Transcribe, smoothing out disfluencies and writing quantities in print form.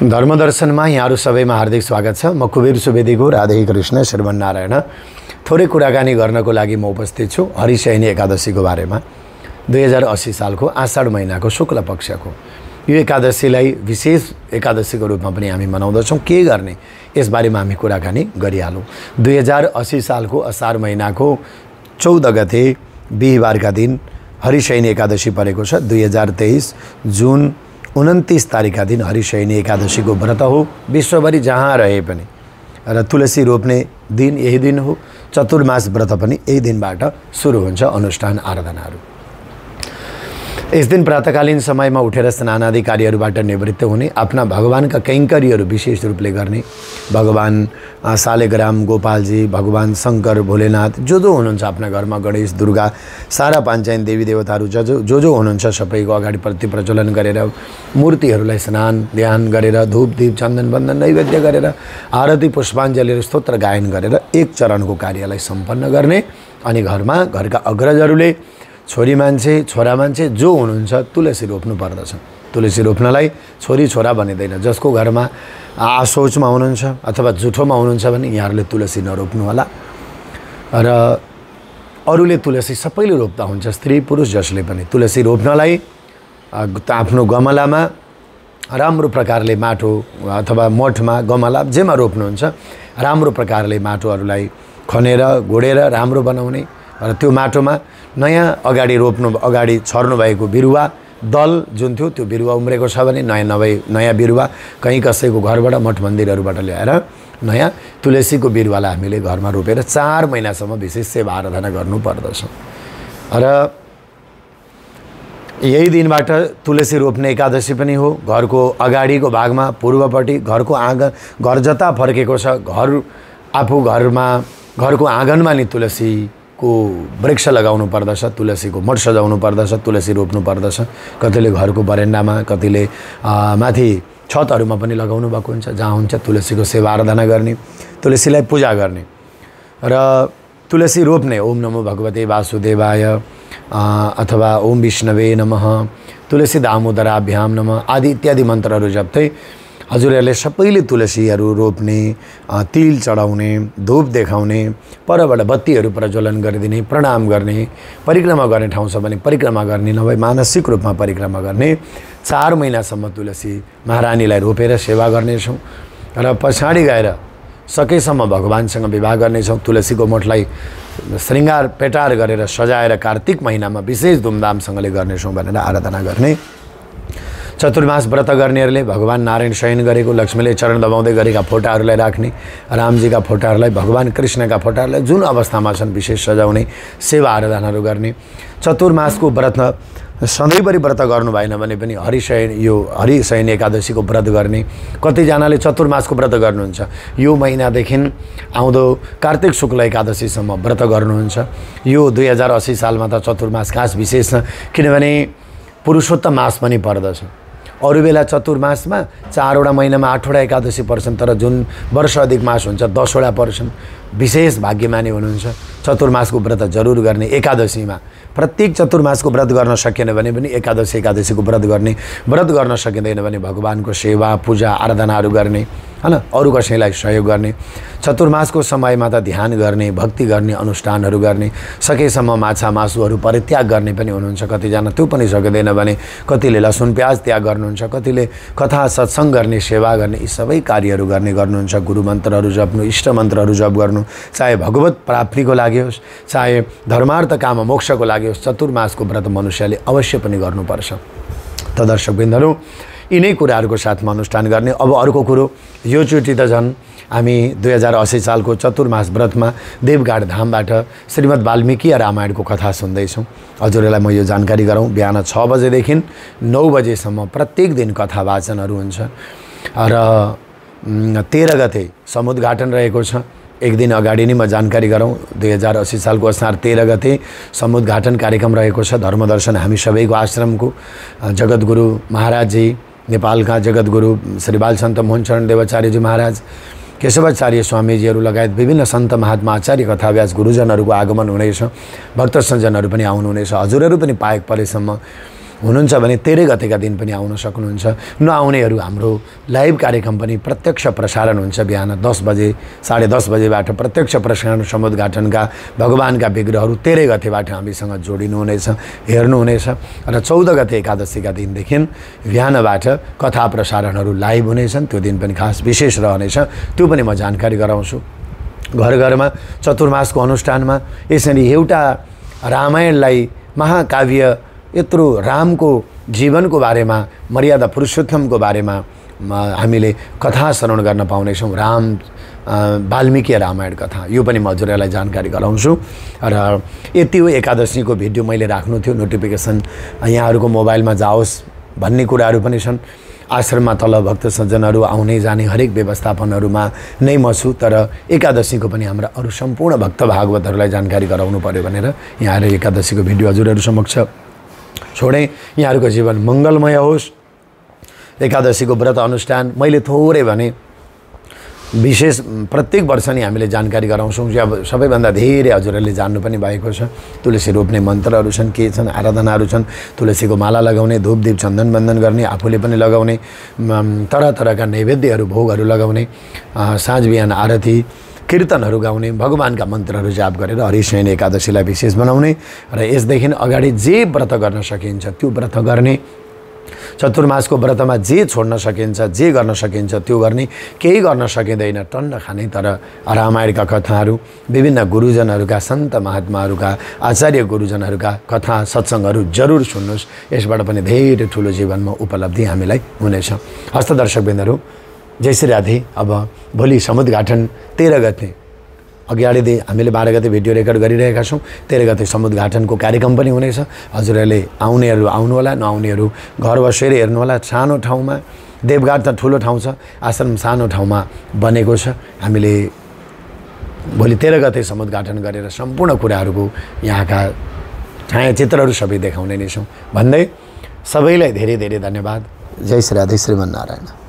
धर्मदर्शनमा यहाँहरू सबैमा हार्दिक स्वागत छ। म कुबेर सुवेदीको राधे कृष्ण श्रीमन्नारायण थोरै कुराकानी गर्नको लागि म उपस्थित छु हरिशयनी एकादशीको बारेमा। 2080 सालको आषाढ महिनाको शुक्ल पक्षको यो एकादशीलाई विशेष एकादशीको रूपमा पनि हामी मनाउँदछौँ। के गर्ने यसबारेमा हामी कुराकानी गरिहालौँ। 2080 सालको असार महिनाको 14 गते बिहिबारका दिन हरिशयनी एकादशी परेको छ। 2023 जुन 29 तारिखका दिन हरिशयनी एकादशीको व्रत हो। विश्वभरि जहाँ रहे पनि र तुलसी रोप्ने दिन यही दिन हो। चतुर्मास व्रत पनि यही दिनबाट सुरु हुन्छ अनुष्ठान आराधनाहरू। यस दिन प्रातकालीन समयमा उठेर स्नान आदि कार्यहरूबाट निवृत्त हुने, आफ्ना भगवानका कैङ्कर्यहरू विशेष रूपले गर्ने, भगवान शालिग्राम गोपालजी, भगवान शङ्कर भोलेनाथ जो हुनुहुन्छ आफ्ना घरमा, गणेश दुर्गा सारा पाञ्चायन देवी देवताहरू जो हुनुहुन्छ सबैको अगाडि प्रति प्रज्वलन गरेर मूर्तिहरूलाई स्नान ध्यान गरेर धूप दीप चन्दन बन्दन नैवेद्य गरेर आरती पुष्पाञ्जली स्तोत्र गायन गरेर एक चरणको कार्यलाई सम्पन्न गर्ने। अनि घरका अग्रजहरूले छोरी मान्छे छोरा मान्छे जो हुनुहुन्छ तुलसी रोप्नु पर्दछ। तुलसी रोप्नलाई छोरी छोरा भनिँदैन। जसको घरमा आशोचमा हुनुहुन्छ अथवा जुठोमा हुनुहुन्छ भने यहाँहरूले तुलसी नरोप्नु होला। र अरूले तुलसी सबैले रोप्दा हुन्छ, स्त्री पुरुष जसले पनि तुलसी रोप्नलाई आफ्नो गमलामा राम्रो प्रकारले माटो अथवा मठमा गमला जेमा रोप्नुहुन्छ राम्रो प्रकारले माटोहरूलाई खनेर गोडेर राम्रो बनाउने र त्यो माटोमा नयाँ अगाडि छर्नु भएको बिरुवा दल जुन थियो त्यो बिरुवा उम्रेको छ भने नयाँ बिरुवा कहीँ कसैको घरबाट मठ मन्दिरहरूबाट ल्याएर नयाँ तुलसीको बिरुवालाई हामीले घरमा रोपेर 4 महिनासम्म विशेष सेवा आराधना गर्नुपर्दछ। र यही दिनबाट तुलसी रोप्ने एकादशी पनि हो। घरको अगाडिको भागमा पूर्वपट्टि घरको आँगन घर जता फर्केको छ घरको आँगनमा नि तुलसीको वृक्ष लगाउनु पर्दछ, तुलसीको मठ सजाउनु पर्दछ, तुलसी रोप्नु पर्दछ। कतिले घरको बरेन्डामा, कतिले माथि छतहरूमा पनि लगाउनु भएको हुन्छ। जहाँ हुन्छ तुलसीको सेवा आराधना गर्ने, तुलसीलाई पूजा गर्ने र तुलसी रोप्ने ओम नमो भगवते वासुदेवाय अथवा ओम विष्णवे नमः, तुलसी दामोदराभ्याम नमः आदि इत्यादि मन्त्रहरू जप्दै हजुरहरूले सबैले तुलसीहरू रोप्ने, तिल चढाउने, धूप देखाउने, परबाट बत्तीहरू प्रज्वलन गरिदिने, प्रणाम गर्ने, परिक्रमा गर्ने ठाउँ छ भने परिक्रमा गर्ने, नभए मानसिक रूपमा परिक्रमा गर्ने। 4 महिनासम्म तुलसी महारानीलाई रोपेर सेवा गर्नेछौँ र पछाडि गएर सकेसम्म भगवानसँग विवाह गर्नेछौँ। तुलसीको मठलाई श्रृङ्गार पेटार गरेर सजाएर कार्तिक महिनामा विशेष धुमधामसँगले गर्नेछौँ भनेर आराधना गर्ने। चतुर्मास व्रत गर्नेहरूले भगवान नारायण शयन गरेको लक्ष्मीले चरण दबाउँदै गरेका फोटाहरूलाई राख्ने, रामजीका फोटाहरूलाई, भगवान कृष्णका फोटाहरूलाई जुन अवस्थामा छन् विशेष सजाउने, सेवा आराधनाहरू गर्ने। चतुर्मासको व्रत सधैँभरि व्रत गर्नु भएन भने पनि हरिशयनी एकादशीको व्रत गर्ने। कतिजनाले चतुर्मासको व्रत गर्नुहुन्छ, यो महिनादेखि आउँदो कार्तिक शुक्ल एकादशीसम्म व्रत गर्नुहुन्छ। यो 2080 सालमा त चतुर्मास खास विशेष छ, किनभने पुरुषोत्तम मास पनि पर्दछ। अरू बेला चतुर्मासमा 4वटा महिनामा 8वटा एकादशी पर्छन्, तर जुन वर्ष अधिक मास हुन्छ 10वटा पर्छन्। विशेष भाग्यमानी हुनुहुन्छ। चतुर्मासको व्रत जरुर गर्ने। एकादशीमा प्रत्येक चतुर्मासको व्रत गर्न सकेन भने पनि एकादशीको व्रत गर्ने। व्रत गर्न सकिँदैन भने भगवानको सेवा पूजा आराधनाहरू गर्ने, हैन, अरू कसैलाई सहयोग गर्ने। चतुर्मासको समयमा त ध्यान गर्ने, भक्ति गर्ने, अनुष्ठानहरू गर्ने, सकेसम्म माछा मासुहरू परित्याग गर्ने पनि हुनुहुन्छ। कतिजना त्यो पनि सकिँदैन भने कतिले लसुन प्याज त्याग गर्नुहुन्छ, कतिले कथा सत्सङ्ग गर्ने, सेवा गर्ने, यी सबै कार्यहरू गर्नुहुन्छ। गुरु मन्त्रहरू जप्नु, इष्ट मन्त्रहरू जप गर्नु, चाहे भगवत प्राप्तिको लागि होस्, चाहे धर्मार्थ काम मोक्षको लागि होस्, चतुर्मासको व्रत मनुष्यले अवश्य पनि गर्नुपर्छ। त दर्शकवृन्दहरू, यिनै कुराहरूको साथमा अनुष्ठान गर्ने। अब अर्को कुरो, योचोटि त झन् हामी 2080 सालको चतुर्मास व्रतमा देवघाट धामबाट श्रीमद् वाल्मीकि रामायणको कथा सुन्दैछौँ। हजुरहरूलाई म यो जानकारी गराउँ, बिहान 6 बजेदेखि 9 बजेसम्म प्रत्येक दिन कथा वाचनहरू हुन्छ। र 13 गते समुद्घाटन रहेको छ। एक दिन अगाडि नै म जानकारी गराउँ, 2080 सालको असार 13 गते समुद्घाटन कार्यक्रम रहेको छ। धर्मदर्शन हामी सबैको आश्रमको जगद्गुरु महाराजजी, नेपालका जगद्गुरु श्री बालसन्त मोहनचरण देवाचार्यजी महाराज, केशवाचार्य स्वामीजीहरू लगायत विभिन्न सन्त महात्मा आचार्य कथाव्यास गुरुजनहरूको आगमन हुनेछ। भक्त सज्जनहरू पनि आउनुहुनेछ। हजुरहरू पनि पाएक परेसम्म हुनुहुन्छ भने 13 गतेका दिन पनि आउन सक्नुहुन्छ। नआउनेहरू हाम्रो लाइभ कार्यक्रम पनि प्रत्यक्ष प्रसारण हुन्छ बिहान 10 बजे 10:30 बजेबाट प्रत्यक्ष प्रसारण समुद्घाटनका भगवानका विग्रहहरू 13 गतेबाट हामीसँग जोडिनुहुनेछ, हेर्नुहुनेछ। र 14 गते एकादशीका दिनदेखि बिहानबाट कथा प्रसारणहरू लाइभ हुनेछन्, त्यो दिन पनि खास विशेष रहनेछ, त्यो पनि म जानकारी गराउँछु। घर घरमा चतुर्मासको अनुष्ठानमा यसरी एउटा रामायणलाई महाकाव्य यत्रो रामको जीवनको बारेमा, मर्यादा पुरुषोत्तमको बारेमा हामीले कथा श्रवण गर्न पाउनेछौँ। वाल्मीकि रामायण कथा, यो पनि म हजुरहरूलाई जानकारी गराउँछु। र यति हो एकादशीको भिडियो मैले राख्नु थियो, नोटिफिकेसन यहाँहरूको मोबाइलमा जाओस् भन्ने कुराहरू पनि छन्। आश्रममा तल भक्त सज्जनहरू आउने जाने हरेक व्यवस्थापनहरूमा नै म छु, तर एकादशीको पनि हाम्रा अरू सम्पूर्ण भक्त भागवतहरूलाई जानकारी गराउनु पर्यो भनेर यहाँहरू एकादशीको भिडियो हजुरहरू समक्ष छोडेँ। यहाँहरूको जीवन मङ्गलमय होस्। एकादशीको व्रत अनुष्ठान मैले थोरै भने विशेष प्रत्येक वर्ष नै हामीले जानकारी गराउँछौँ। अब सबैभन्दा धेरै हजुरहरूले जान्नु पनि भएको छ, तुलसी रोप्ने मन्त्रहरू छन्, के छन्, आराधनाहरू छन्। तुलसीको माला लगाउने, धूपदीप चन्दन बन्दन गर्ने, आफूले पनि लगाउने, तरह तरहका नैवेद्यहरू भोगहरू लगाउने, साँझ बिहान आरती कीर्तनहरू गाउने, भगवानका मन्त्रहरू जाप गरेर हरिशयन एकादशीलाई विशेष बनाउने र यसदेखि अगाडि जे व्रत गर्न सकिन्छ त्यो व्रत गर्ने। चतुर्मासको व्रतमा जे छोड्न सकिन्छ, जे गर्न सकिन्छ त्यो गर्ने, केही गर्न सकिँदैन टन्न खाने। तर रामायणका कथाहरू, विभिन्न गुरुजनहरूका, सन्त महात्माहरूका, आचार्य गुरुजनहरूका कथा सत्सङ्गहरू जरुर सुन्नुहोस्, यसबाट पनि धेरै ठुलो जीवनमा उपलब्धि हामीलाई हुनेछ। हस्त दर्शकवृन्दहरू, जय श्री राधे। अब भोलि समुद्घाटन 13 गते, अगाडि हामीले 12 गते भिडियो रेकर्ड गरिरहेका छौँ, 13 गते समुद्घाटनको कार्यक्रम पनि हुनेछ। हजुरहरूले आउनेहरू आउनुहोला, नआउनेहरू घर बसेर हेर्नुहोला। सानो ठाउँमा, देवघाट त ठुलो ठाउँ छ, आश्रम सानो ठाउँमा बनेको छ। हामीले भोलि 13 गते समुद्घाटन गरेर सम्पूर्ण कुराहरूको यहाँका छायाचित्रहरू सबै देखाउने नै छौँ भन्दै सबैलाई धेरै धेरै धन्यवाद। जय श्री राधे, श्रीमन्नारायण।